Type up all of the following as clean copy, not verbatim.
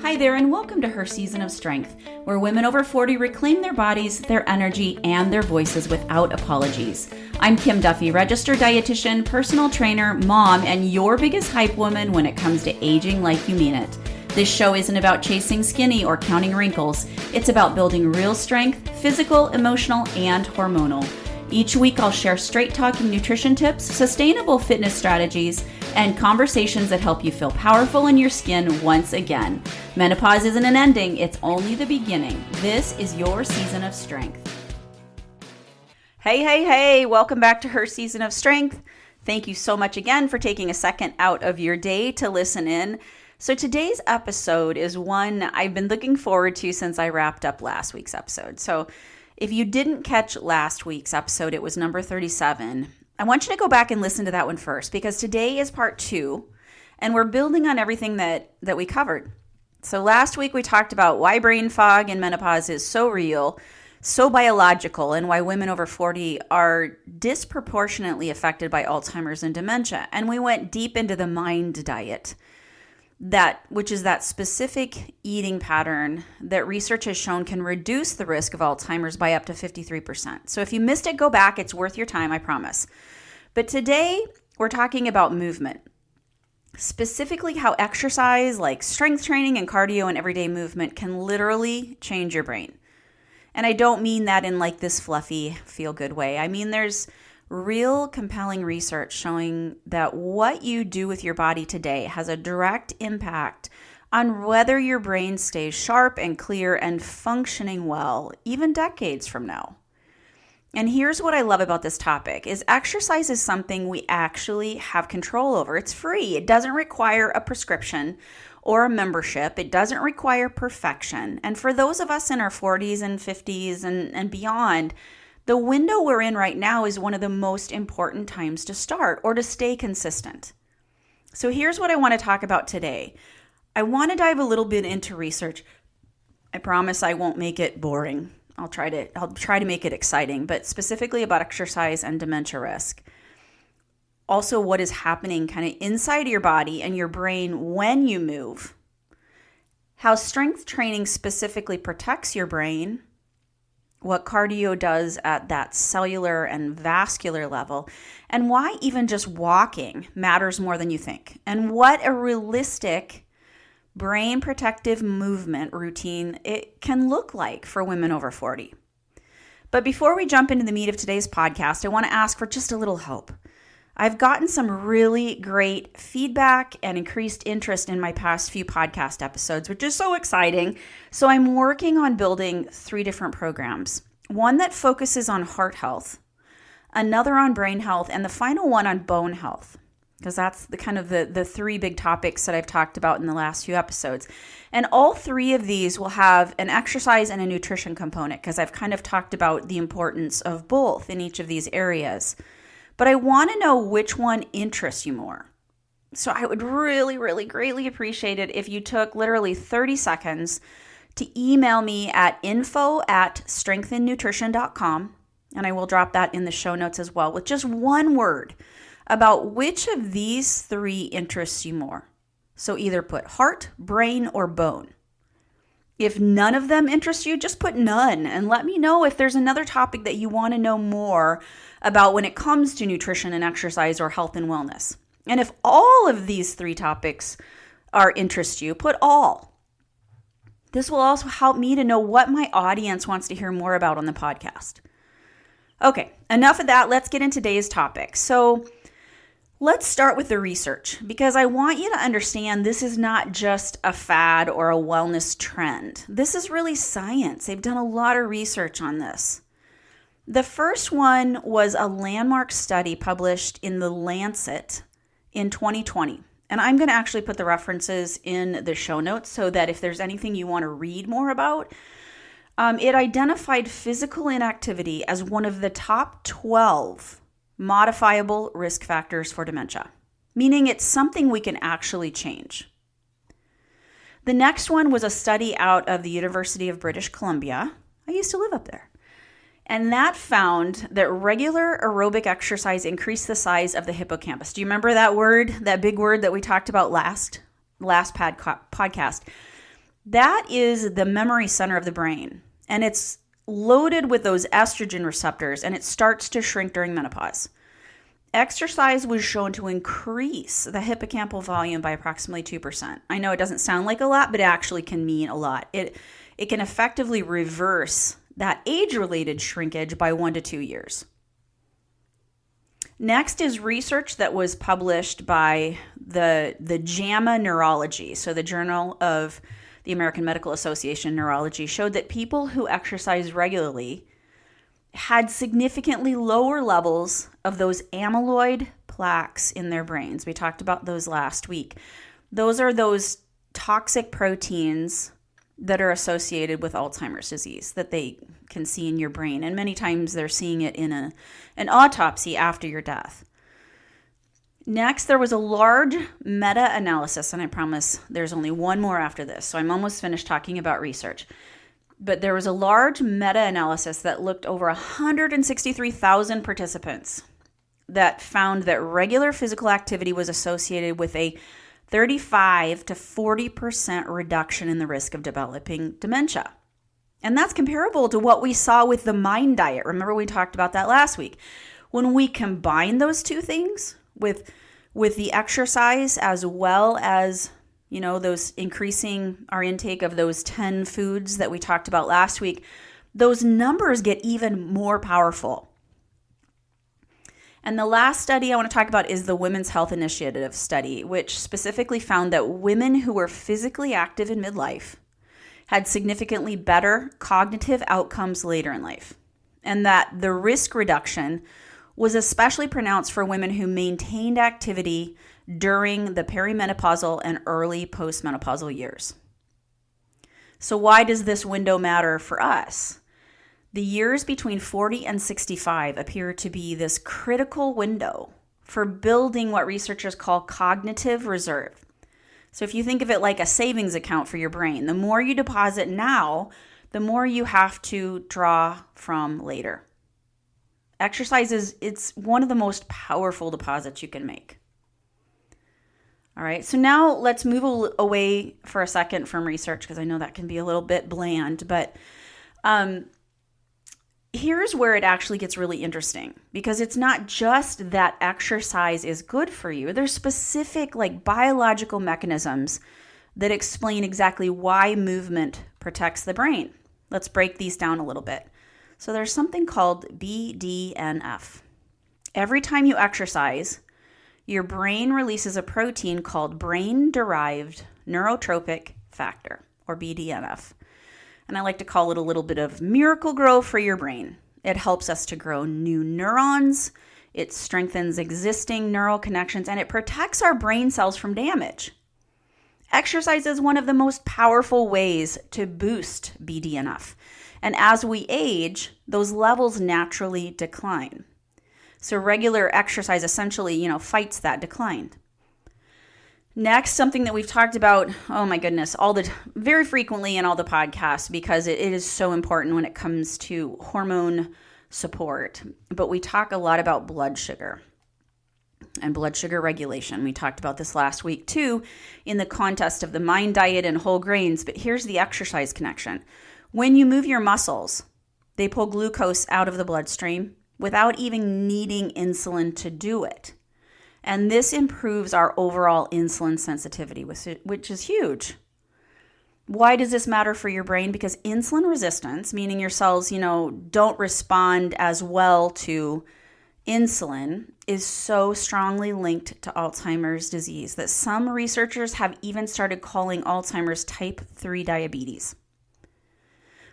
Hi there, and welcome to Her Season of Strength, where women over 40 reclaim their bodies, their energy, and their voices without apologies. I'm Kim Duffy, registered dietitian, personal trainer, mom, and your biggest hype woman when it comes to aging like you mean it. This show isn't about chasing skinny or counting wrinkles. It's about building real strength, physical, emotional, and hormonal. Each week, I'll share straight-talking nutrition tips, sustainable fitness strategies, and conversations that help you feel powerful in your skin once again. Menopause isn't an ending, it's only the beginning. This is your season of strength. Hey, welcome back to Her Season of Strength. Thank you so much again for taking a second out of your day to listen in. So today's episode is one I've been looking forward to since I wrapped up last week's episode. So if you didn't catch last week's episode, it was number 37. I want you to go back and listen to that one first, because today is part 2, and we're building on everything that we covered. So last week we talked about why brain fog in menopause is so real, so biological, and why women over 40 are disproportionately affected by Alzheimer's and dementia. And we went deep into the mind diet, which is that specific eating pattern that research has shown can reduce the risk of Alzheimer's by up to 53%. So if you missed it, go back. It's worth your time, I promise. But today, we're talking about movement, specifically how exercise like strength training and cardio and everyday movement can literally change your brain. And I don't mean that in like this fluffy, feel-good way. I mean, there's real compelling research showing that what you do with your body today has a direct impact on whether your brain stays sharp and clear and functioning well, even decades from now. And here's what I love about this topic is exercise is something we actually have control over. It's free. It doesn't require a prescription or a membership. It doesn't require perfection. And for those of us in our 40s and 50s and beyond, the window we're in right now is one of the most important times to start or to stay consistent. So here's what I want to talk about today. I want to dive a little bit into research. I promise I won't make it boring. I'll try to make it exciting, but specifically about exercise and dementia risk. Also, what is happening kind of inside your body and your brain when you move. How strength training specifically protects your brain. What cardio does at that cellular and vascular level, and why even just walking matters more than you think, and what a realistic brain protective movement routine it can look like for women over 40. But before we jump into the meat of today's podcast, I want to ask for just a little help. I've gotten some really great feedback and increased interest in my past few podcast episodes, which is so exciting. So I'm working on building 3 different programs. One that focuses on heart health, another on brain health, and the final one on bone health, because that's the 3 big topics that I've talked about in the last few episodes. And all 3 of these will have an exercise and a nutrition component, because I've kind of talked about the importance of both in each of these areas. But I want to know which one interests you more. So I would really, really greatly appreciate it if you took literally 30 seconds to email me at info@strengthandnutrition.com, and I will drop that in the show notes as well, with just one word about which of these 3 interests you more. So either put heart, brain, or bone. If none of them interest you, just put none and let me know if there's another topic that you want to know more about when it comes to nutrition and exercise or health and wellness. And if all of these 3 topics interest you, put all. This will also help me to know what my audience wants to hear more about on the podcast. Okay, enough of that. Let's get into today's topic. So let's start with the research, because I want you to understand this is not just a fad or a wellness trend. This is really science. They've done a lot of research on this. The first one was a landmark study published in The Lancet in 2020. And I'm going to actually put the references in the show notes so that if there's anything you want to read more about, it identified physical inactivity as one of the top 12 modifiable risk factors for dementia, meaning it's something we can actually change. The next one was a study out of the University of British Columbia. I used to live up there. And that found that regular aerobic exercise increased the size of the hippocampus. Do you remember that word, that big word that we talked about last podcast? That is the memory center of the brain, and it's loaded with those estrogen receptors, and it starts to shrink during menopause. Exercise was shown to increase the hippocampal volume by approximately 2%. I know it doesn't sound like a lot, but it actually can mean a lot. It can effectively reverse that age-related shrinkage by 1 to 2 years. Next is research that was published by the JAMA Neurology, so the Journal of the American Medical Association Neurology, showed that people who exercise regularly had significantly lower levels of those amyloid plaques in their brains. We talked about those last week. Those are those toxic proteins that are associated with Alzheimer's disease that they can see in your brain. And many times they're seeing it in an autopsy after your death. Next, there was a large meta-analysis, and I promise there's only one more after this, so I'm almost finished talking about research. But there was a large meta-analysis that looked over 163,000 participants that found that regular physical activity was associated with a 35 to 40% reduction in the risk of developing dementia. And that's comparable to what we saw with the MIND diet. Remember, we talked about that last week. When we combine those two things with the exercise as well as those increasing our intake of those 10 foods that we talked about last week, those numbers get even more powerful. And the last study I want to talk about is the Women's Health Initiative study, which specifically found that women who were physically active in midlife had significantly better cognitive outcomes later in life, and that the risk reduction was especially pronounced for women who maintained activity during the perimenopausal and early postmenopausal years. So why does this window matter for us? The years between 40 and 65 appear to be this critical window for building what researchers call cognitive reserve. So if you think of it like a savings account for your brain, the more you deposit now, the more you have to draw from later. Exercise it's one of the most powerful deposits you can make. All right, so now let's move away for a second from research because I know that can be a little bit bland, but here's where it actually gets really interesting because it's not just that exercise is good for you. There's specific biological mechanisms that explain exactly why movement protects the brain. Let's break these down a little bit. So there's something called BDNF. Every time you exercise, your brain releases a protein called brain-derived neurotrophic factor, or BDNF. And I like to call it a little bit of Miracle-Gro for your brain. It helps us to grow new neurons, it strengthens existing neural connections, and it protects our brain cells from damage. Exercise is one of the most powerful ways to boost BDNF. And as we age, those levels naturally decline. So regular exercise essentially, fights that decline. Next, something that we've talked about, oh my goodness, very frequently in all the podcasts because it is so important when it comes to hormone support. But we talk a lot about blood sugar and blood sugar regulation. We talked about this last week too in the context of the MIND diet and whole grains, but here's the exercise connection. When you move your muscles, they pull glucose out of the bloodstream without even needing insulin to do it. And this improves our overall insulin sensitivity, which is huge. Why does this matter for your brain? Because insulin resistance, meaning your cells, don't respond as well to insulin, is so strongly linked to Alzheimer's disease that some researchers have even started calling Alzheimer's type 3 diabetes.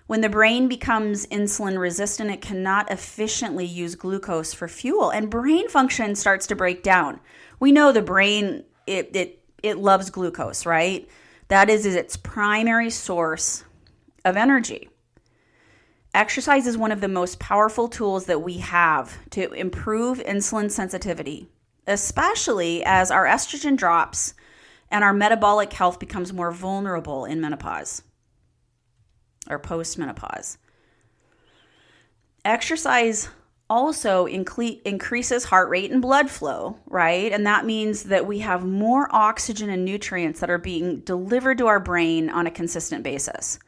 When the brain becomes insulin resistant, it cannot efficiently use glucose for fuel, and brain function starts to break down. We know the brain, it loves glucose, right? That is its primary source of energy. Exercise is one of the most powerful tools that we have to improve insulin sensitivity, especially as our estrogen drops and our metabolic health becomes more vulnerable in menopause or post-menopause. Exercise also increases heart rate and blood flow, right? And that means that we have more oxygen and nutrients that are being delivered to our brain on a consistent basis.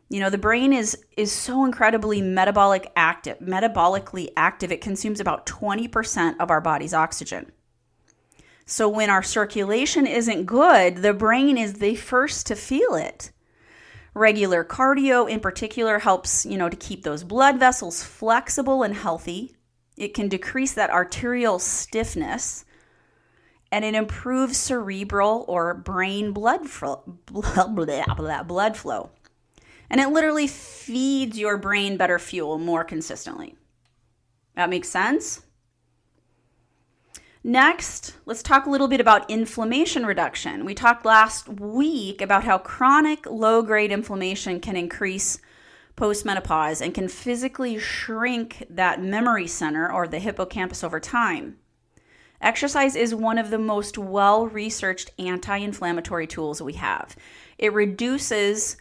The brain is so incredibly metabolically active. It consumes about 20% of our body's oxygen. So when our circulation isn't good, the brain is the first to feel it. Regular cardio in particular helps, to keep those blood vessels flexible and healthy. It can decrease that arterial stiffness, and it improves cerebral or brain blood flow. And it literally feeds your brain better fuel more consistently. That makes sense? Next, let's talk a little bit about inflammation reduction. We talked last week about how chronic low-grade inflammation can increase postmenopause and can physically shrink that memory center or the hippocampus over time. Exercise is one of the most well-researched anti-inflammatory tools that we have. It reduces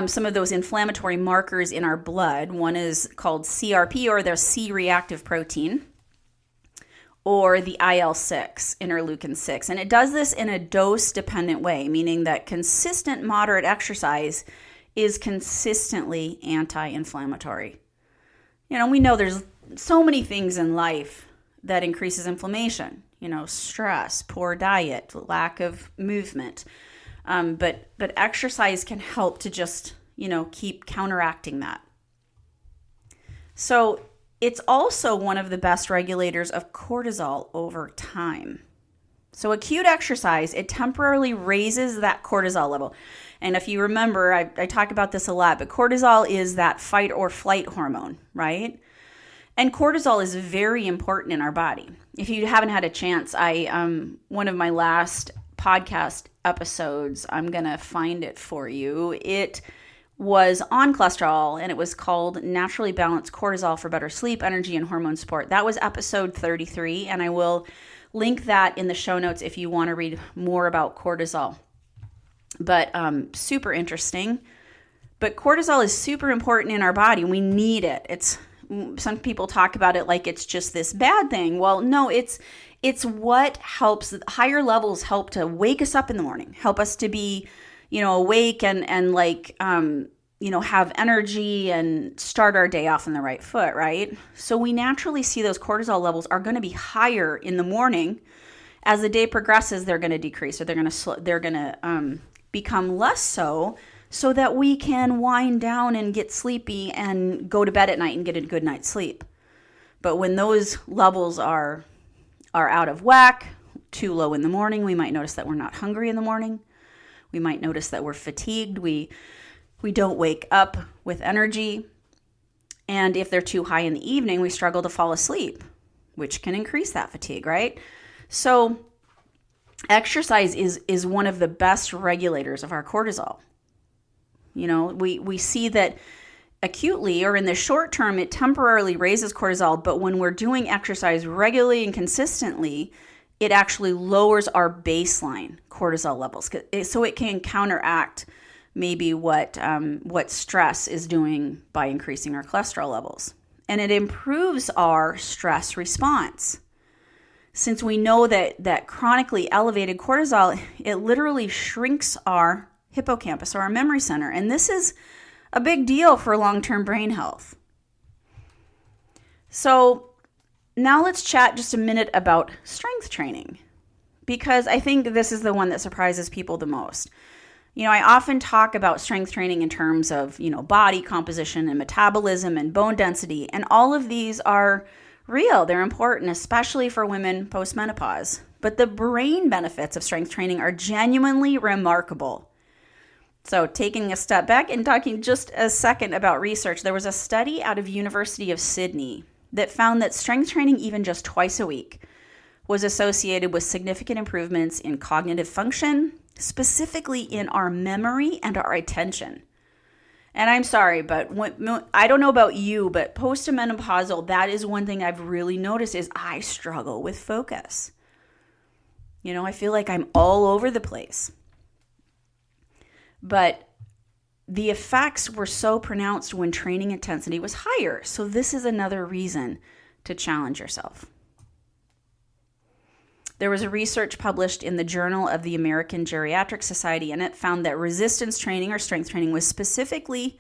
some of those inflammatory markers in our blood. One is called CRP, or the C-reactive protein, or the IL-6, interleukin-6. And it does this in a dose-dependent way, meaning that consistent moderate exercise is consistently anti-inflammatory. We know there's so many things in life that increases inflammation. Stress, poor diet, lack of movement. But exercise can help to just, keep counteracting that. So it's also one of the best regulators of cortisol over time. So acute exercise, it temporarily raises that cortisol level. And if you remember, I talk about this a lot, but cortisol is that fight or flight hormone, right? And cortisol is very important in our body. If you haven't had a chance, one of my last podcast episodes, I'm going to find it for you. It was on cholesterol, and it was called Naturally Balanced Cortisol for Better Sleep, Energy, and Hormone Support. That was episode 33, and I will link that in the show notes if you want to read more about cortisol. But super interesting. But cortisol is super important in our body. We need it. Some people talk about it like it's just this bad thing. Well, no, it's what helps. Higher levels help to wake us up in the morning, help us to be awake and have energy and start our day off on the right foot, right? So we naturally see those cortisol levels are going to be higher in the morning. As the day progresses, they're going to decrease, or they're going to become less so that we can wind down and get sleepy and go to bed at night and get a good night's sleep. But when those levels are out of whack, too low in the morning, we might notice that we're not hungry in the morning. We might notice that we're fatigued. We don't wake up with energy. And if they're too high in the evening, we struggle to fall asleep, which can increase that fatigue, right? So exercise is one of the best regulators of our cortisol. We see that acutely or in the short term, it temporarily raises cortisol, but when we're doing exercise regularly and consistently, it actually lowers our baseline cortisol levels. So it can counteract maybe what stress is doing by increasing our cholesterol levels. And it improves our stress response. Since we know that chronically elevated cortisol, it literally shrinks our hippocampus, or our memory center. And this is a big deal for long-term brain health. So now let's chat just a minute about strength training, because I think this is the one that surprises people the most. I often talk about strength training in terms of, body composition and metabolism and bone density, and all of these are real. They're important, especially for women postmenopause. But the brain benefits of strength training are genuinely remarkable. So taking a step back and talking just a second about research, there was a study out of University of Sydney that found that strength training, even just twice a week, was associated with significant improvements in cognitive function, specifically in our memory and our attention. And I'm sorry, but I don't know about you, but postmenopausal, that is one thing I've really noticed is I struggle with focus. I feel like I'm all over the place. But the effects were so pronounced when training intensity was higher. So this is another reason to challenge yourself. There was a research published in the Journal of the American Geriatric Society, and it found that resistance training or strength training was specifically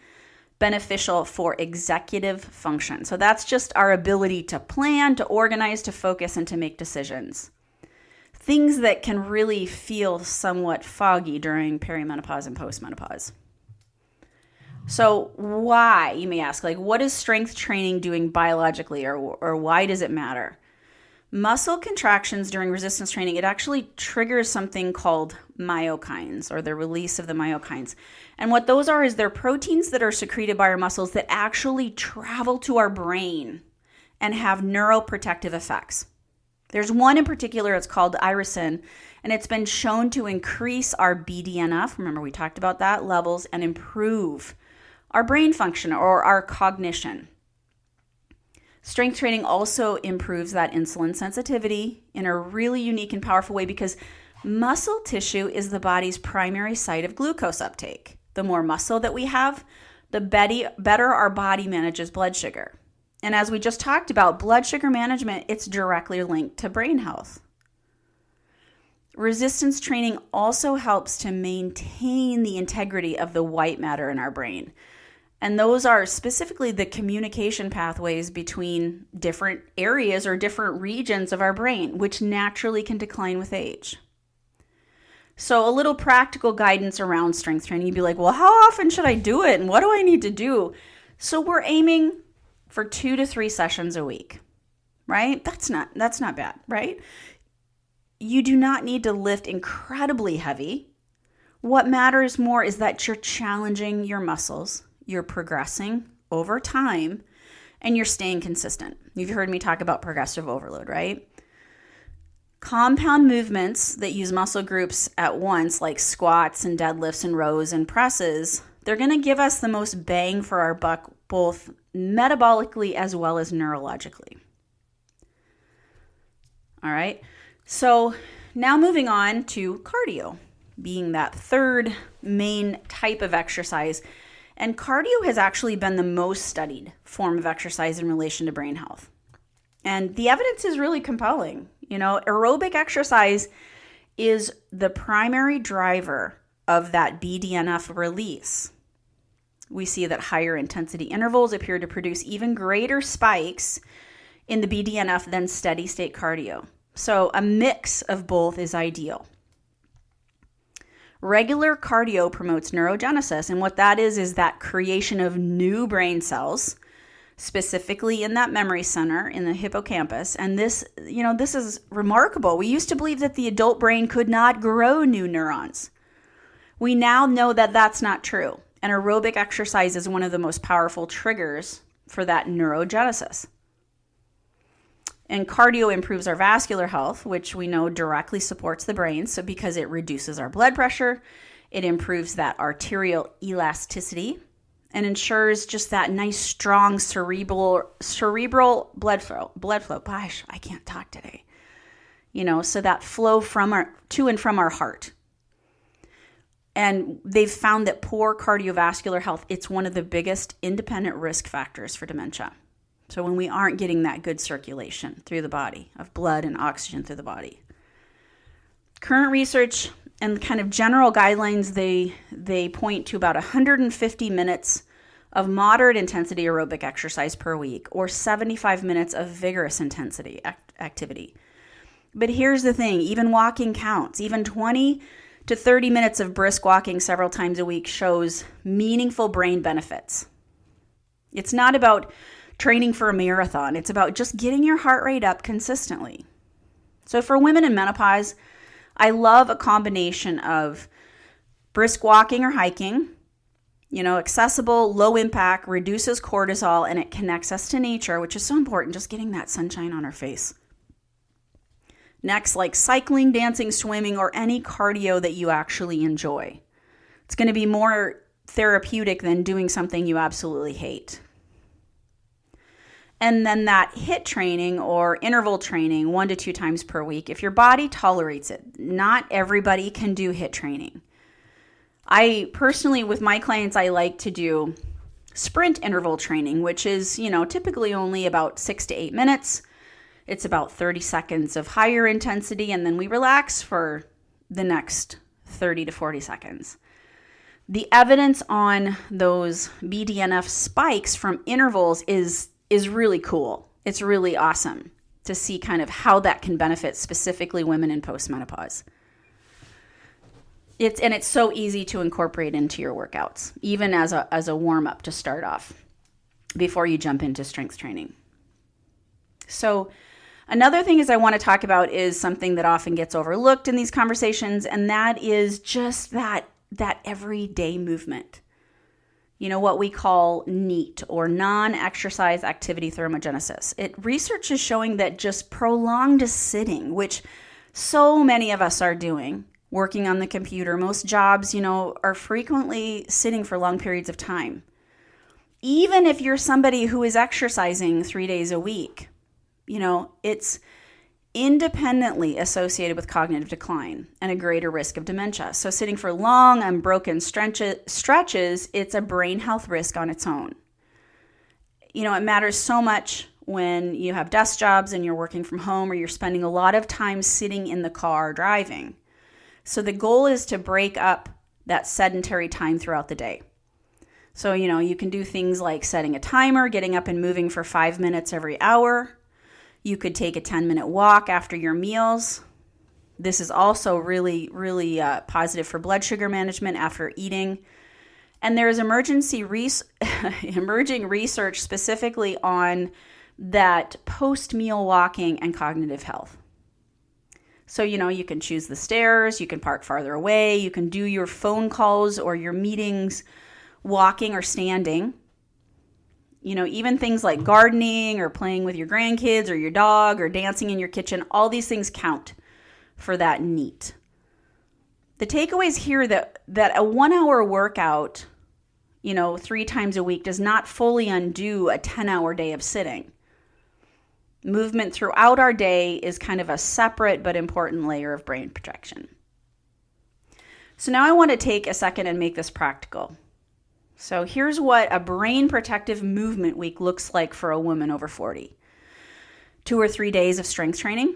beneficial for executive function. So that's just our ability to plan, to organize, to focus, and to make decisions. Things that can really feel somewhat foggy during perimenopause and postmenopause. So why, you may ask, what is strength training doing biologically, or why does it matter? Muscle contractions during resistance training, it actually triggers something called myokines, or the release of the myokines. And what those are is they're proteins that are secreted by our muscles that actually travel to our brain and have neuroprotective effects. There's one in particular, it's called irisin, and it's been shown to increase our BDNF, remember we talked about that, levels, and improve our brain function or our cognition. Strength training also improves that insulin sensitivity in a really unique and powerful way because muscle tissue is the body's primary site of glucose uptake. The more muscle that we have, the better our body manages blood sugar. And as we just talked about, blood sugar management, it's directly linked to brain health. Resistance training also helps to maintain the integrity of the white matter in our brain. And those are specifically the communication pathways between different areas or different regions of our brain, which naturally can decline with age. So a little practical guidance around strength training. You'd be like, well, how often should I do it? And what do I need to do? So we're aiming for 2 to 3 sessions a week, right? That's not bad, right? You do not need to lift incredibly heavy. What matters more is that you're challenging your muscles. You're progressing over time, and you're staying consistent. You've heard me talk about progressive overload, right? Compound movements that use muscle groups at once, like squats and deadlifts and rows and presses, they're going to give us the most bang for our buck, both metabolically as well as neurologically. All right, so now moving on to cardio, being that third main type of exercise. And cardio has actually been the most studied form of exercise in relation to brain health. And the evidence is really compelling. Aerobic exercise is the primary driver of that BDNF release. We see that higher intensity intervals appear to produce even greater spikes in the BDNF than steady state cardio. So a mix of both is ideal. Regular cardio promotes neurogenesis, and what that is that creation of new brain cells, specifically in that memory center in the hippocampus. And this is remarkable. We used to believe that the adult brain could not grow new neurons. We now know that that's not true, and aerobic exercise is one of the most powerful triggers for that neurogenesis. And cardio improves our vascular health, which we know directly supports the brain. So because it reduces our blood pressure, it improves that arterial elasticity and ensures just that nice, strong cerebral blood flow. Gosh, I can't talk today. So that flow to and from our heart. And they've found that poor cardiovascular health, it's one of the biggest independent risk factors for dementia. So when we aren't getting that good circulation through the body of blood and oxygen through the body. Current research and kind of general guidelines, they point to about 150 minutes of moderate intensity aerobic exercise per week or 75 minutes of vigorous intensity activity. But here's the thing, even walking counts. Even 20 to 30 minutes of brisk walking several times a week shows meaningful brain benefits. It's not about training for a marathon. It's about just getting your heart rate up consistently. So for women in menopause, I love a combination of brisk walking or hiking, accessible, low impact, reduces cortisol, and it connects us to nature, which is so important, just getting that sunshine on our face. Next, like cycling, dancing, swimming, or any cardio that you actually enjoy. It's going to be more therapeutic than doing something you absolutely hate. And then that HIIT training or interval training 1 to 2 times per week, if your body tolerates it. Not everybody can do HIIT training. I personally, with my clients, I like to do sprint interval training, which is, typically only about 6 to 8 minutes. It's about 30 seconds of higher intensity, and then we relax for the next 30 to 40 seconds. The evidence on those BDNF spikes from intervals is really cool. It's really awesome to see kind of how that can benefit specifically women in postmenopause. It's so easy to incorporate into your workouts, even as a warm-up to start off before you jump into strength training. So another thing I want to talk about is something that often gets overlooked in these conversations, and that is just that everyday movement. What we call NEAT, or non-exercise activity thermogenesis. Research is showing that just prolonged sitting, which so many of us are doing, working on the computer, most jobs, are frequently sitting for long periods of time. Even if you're somebody who is exercising 3 days a week, it's independently associated with cognitive decline and a greater risk of dementia. So sitting for long, unbroken stretches, it's a brain health risk on its own. It matters so much when you have desk jobs and you're working from home, or you're spending a lot of time sitting in the car driving. So the goal is to break up that sedentary time throughout the day. So, you can do things like setting a timer, getting up and moving for 5 minutes every hour. You could take a 10-minute walk after your meals. This is also really, really positive for blood sugar management after eating. And there is emerging research specifically on that post-meal walking and cognitive health. So, you can choose the stairs, you can park farther away, you can do your phone calls or your meetings walking or standing. Even things like gardening or playing with your grandkids or your dog or dancing in your kitchen, all these things count for that NEAT. The takeaways here that a 1-hour workout, 3 times a week does not fully undo a 10-hour day of sitting. Movement throughout our day is kind of a separate but important layer of brain protection. So now I want to take a second and make this practical. So here's what a brain protective movement week looks like for a woman over 40. 2 or 3 days of strength training,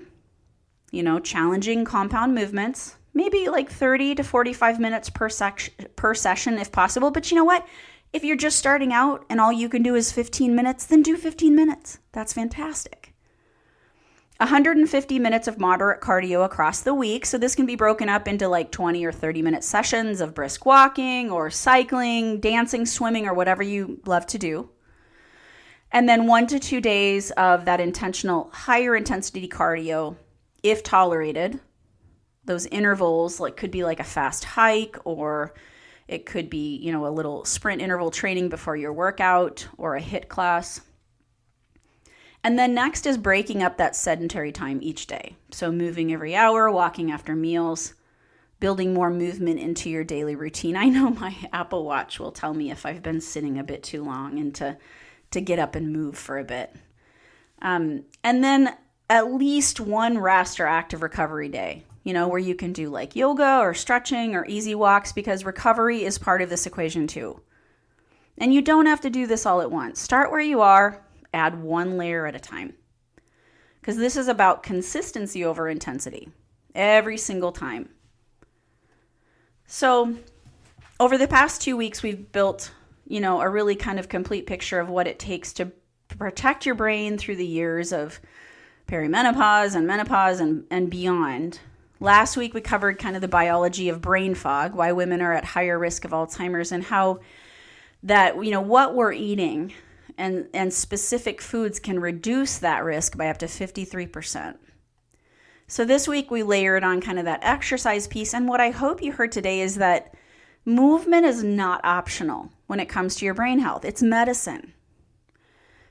challenging compound movements, maybe like 30 to 45 minutes per session if possible. But you know what? If you're just starting out and all you can do is 15 minutes, then do 15 minutes. That's fantastic. 150 minutes of moderate cardio across the week. So this can be broken up into like 20 or 30 minute sessions of brisk walking or cycling, dancing, swimming, or whatever you love to do. And then 1 to 2 days of that intentional higher intensity cardio, if tolerated. Those intervals could be like a fast hike, or it could be, a little sprint interval training before your workout or a HIIT class. And then next is breaking up that sedentary time each day. So moving every hour, walking after meals, building more movement into your daily routine. I know my Apple Watch will tell me if I've been sitting a bit too long and to get up and move for a bit. And then at least one rest or active recovery day, where you can do like yoga or stretching or easy walks, because recovery is part of this equation too. And you don't have to do this all at once. Start where you are. Add one layer at a time, because this is about consistency over intensity every single time. So over the past 2 weeks, we've built, a really kind of complete picture of what it takes to protect your brain through the years of perimenopause and menopause and beyond. Last week, we covered kind of the biology of brain fog, why women are at higher risk of Alzheimer's, and how that, what we're eating and specific foods can reduce that risk by up to 53%. So this week we layered on kind of that exercise piece. And what I hope you heard today is that movement is not optional when it comes to your brain health. It's medicine.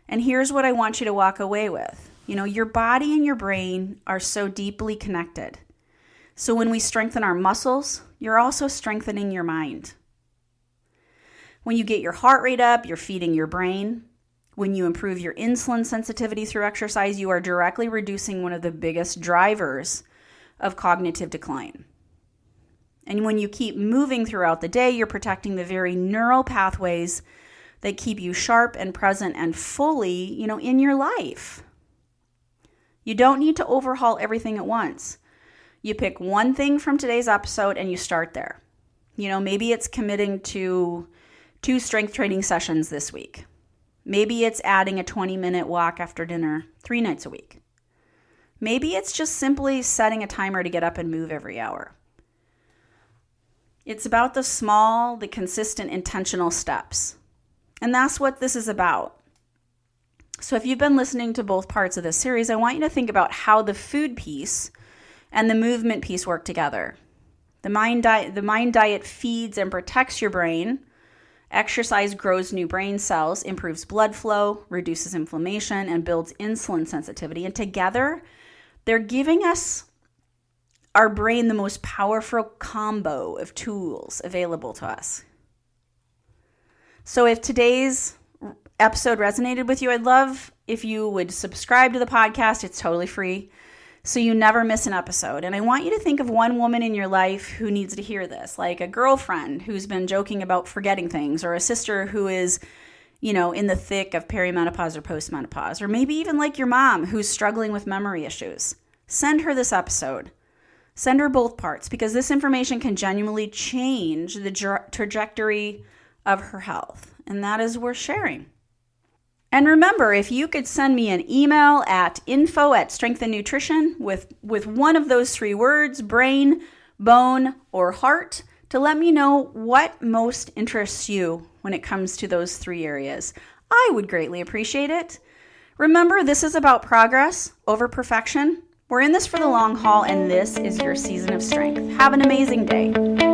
And here's what I want you to walk away with. Your body and your brain are so deeply connected. So when we strengthen our muscles, you're also strengthening your mind. When you get your heart rate up, you're feeding your brain. When you improve your insulin sensitivity through exercise, you are directly reducing one of the biggest drivers of cognitive decline. And when you keep moving throughout the day, you're protecting the very neural pathways that keep you sharp and present and fully, in your life. You don't need to overhaul everything at once. You pick one thing from today's episode and you start there. Maybe it's committing to 2 strength training sessions this week. Maybe it's adding a 20-minute walk after dinner 3 nights a week. Maybe it's just simply setting a timer to get up and move every hour. It's about the small, the consistent, intentional steps. And that's what this is about. So if you've been listening to both parts of this series, I want you to think about how the food piece and the movement piece work together. The mind diet feeds and protects your brain. Exercise grows new brain cells, improves blood flow, reduces inflammation, and builds insulin sensitivity. And together, they're giving us, our brain, the most powerful combo of tools available to us. So if today's episode resonated with you, I'd love if you would subscribe to the podcast. It's totally free, so you never miss an episode. And I want you to think of one woman in your life who needs to hear this, like a girlfriend who's been joking about forgetting things, or a sister who is, in the thick of perimenopause or postmenopause, or maybe even like your mom who's struggling with memory issues. Send her this episode. Send her both parts, because this information can genuinely change the trajectory of her health, and that is worth sharing. And remember, if you could send me an email at info@Strength and Nutrition with one of those 3 words, brain, bone, or heart, to let me know what most interests you when it comes to those 3 areas, I would greatly appreciate it. Remember, this is about progress over perfection. We're in this for the long haul, and this is your season of strength. Have an amazing day.